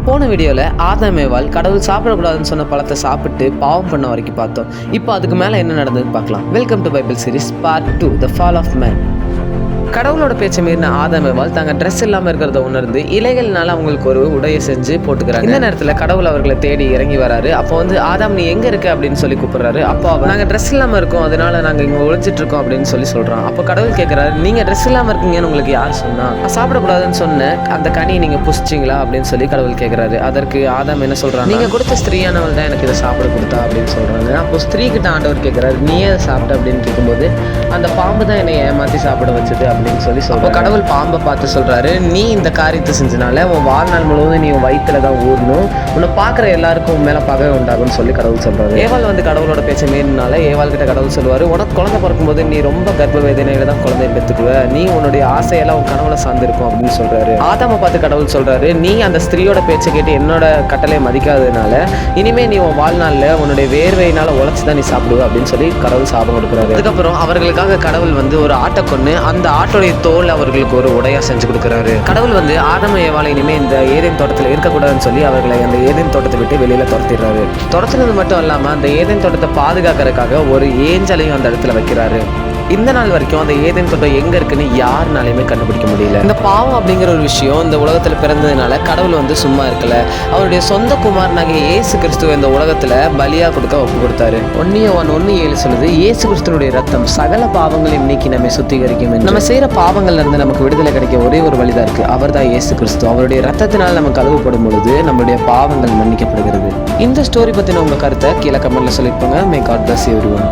போன வீடியோவில் ஆதாம் ஏவாள் கடவுள் சாப்பிடக்கூடாதுன்னு சொன்ன பழத்தை சாப்பிட்டு பாவம் பண்ண வரைக்கும் பார்த்தோம். இப்போ அதுக்கு மேலே என்ன நடந்ததுன்னு பார்க்கலாம். Welcome to Bible series part 2, the fall of man. கடவுளோட பேச்சை மீறின ஆதாம் ஏவாள் தாங்க ட்ரெஸ் இல்லாமல் இருக்கிறத உணர்ந்து இலைகள்னால அவங்களுக்கு ஒரு உடையை செஞ்சு போட்டுக்கிறாங்க. இந்த நேரத்தில் கடவுள் அவர்களை தேடி இறங்கி வராரு. அப்போ வந்து ஆதாம் நீ எங்கே இருக்க அப்படின்னு சொல்லி கூப்பிடுறாரு. அப்போ நாங்கள் ட்ரெஸ் இல்லாமல் இருக்கோம், அதனால நாங்கள் இங்கே ஒழிச்சிட்டு இருக்கோம் அப்படின்னு சொல்லி சொல்கிறோம். அப்போ கடவுள் கேட்குறாரு, நீங்கள் ட்ரெஸ் இல்லாமல் இருக்கீங்கன்னு உங்களுக்கு யார் சொன்னா? சாப்பிடக்கூடாதுன்னு சொன்ன அந்த கனியை நீங்கள் புசிச்சிங்களா அப்படின்னு சொல்லி கடவுள் கேட்குறாரு. அதற்கு ஆதாம் என்ன சொல்கிறாங்க, நீங்கள் கொடுத்த ஸ்திரீயானவள் தான் எனக்கு இதை சாப்பிட கொடுத்தா அப்படின்னு சொல்கிறாங்க. அப்போ ஸ்திரீ கிட்ட ஆண்டவர் கேட்குறாரு, நீயே அதை சாப்பிட்ட அப்படின்னு கேட்கும்போது அந்த பாம்பு தான் என்னை ஏமாற்றி சாப்பிட வச்சது அப்படின்னு சொல்லி அப்போ கடவுள் பாம்பை பார்த்து சொல்றாரு, நீ இந்த காரியத்தை செஞ்சனால உன் வாழ்நாள் முழுவதும் நீ வயிற்றுல தான் ஊறணும், உன்னை பார்க்குற எல்லாருக்கும் உன் மேலே பகை உண்டாகும்னு சொல்லி கடவுள் சொல்றாரு. ஏவாள் வந்து கடவுளோட பேச்சை மீறினால ஏவாள் கிட்ட கடவுள் சொல்லுவார், உனக்கு குழந்தை பிறக்கும்போது நீ ரொம்ப கர்ப்ப வேதனையில தான் குழந்தைய பெற்றுக்குவ, நீ உன்னுடைய ஆசையெல்லாம் உன் கனவுல சார்ந்திருக்கும் அப்படின்னு சொல்றாரு. ஆதாமை பார்த்து கடவுள் சொல்றாரு, நீ அந்த ஸ்திரீயோட பேச்சை கேட்டு என்னோட கட்டளை மதிக்காததுனால இனிமே நீ உன் வாழ்நாளில் உன்னுடைய வேர்வையினால உழைச்சி தான் நீ சாப்பிடுவ அப்படின்னு சொல்லி கடவுள் சாபம் கொடுக்குறாரு. அதுக்கப்புறம் அவர்களுக்காக கடவுள் வந்து ஒரு ஆட்டை கொண்டு அந்த ஆட்டோடைய தோல் அவர்களுக்கு ஒரு உடையா செஞ்சு கொடுக்குறாரு. கடவுள் வந்து ஆதாம் ஏவாளை இனிமே இந்த ஏதேன் தோட்டத்தில் இருக்கக்கூடாதுன்னு சொல்லி அவர்களை அந்த ஏதேன் தோட்டத்தை விட்டு வெளியில துரத்திடுறாரு. துரத்துனது மட்டும் இல்லாம அந்த ஏதேன் தோட்டத்தை பாதுகாக்கிறதுக்காக ஒரு ஏஞ்சலையும் அந்த இடத்துல வைக்கிறாரு. இந்த நாள் வரைக்கும் அந்த ஏதேன் தோட்டம் எங்க இருக்குன்னு யாருனாலையுமே கண்டுபிடிக்க முடியல. இந்த பாவம் அப்படிங்கிற ஒரு விஷயம் இந்த உலகத்துல பிறந்ததுனால கடவுள் வந்து சும்மா இருக்கல, அவருடைய சொந்த குமாரனாகிய இயேசு கிறிஸ்துவ இந்த உலகத்துல பலியா கொடுக்க ஒப்பு கொடுத்தாரு. 1:7 சொல்லுது, இயேசு கிறிஸ்துவனுடைய ரத்தம் சகல பாவங்களையும் நீக்கி நம்மை சுத்திகரிக்கும். நம்ம செய்யற பாவங்கள்ல இருந்து நமக்கு விடுதலை கிடைக்க ஒரே ஒரு வழிதான் இருக்கு, அவர் தான் இயேசு கிறிஸ்து. அவருடைய ரத்தத்தினால் நம்ம கழுவப்படும் பொழுது நம்மளுடைய பாவங்கள் மன்னிக்கப்படுகிறது. இந்த ஸ்டோரி பத்தின உங்க கருத்தை கீழே கமெண்ட்ல சொல்லிருப்பாங்க. May God bless everyone.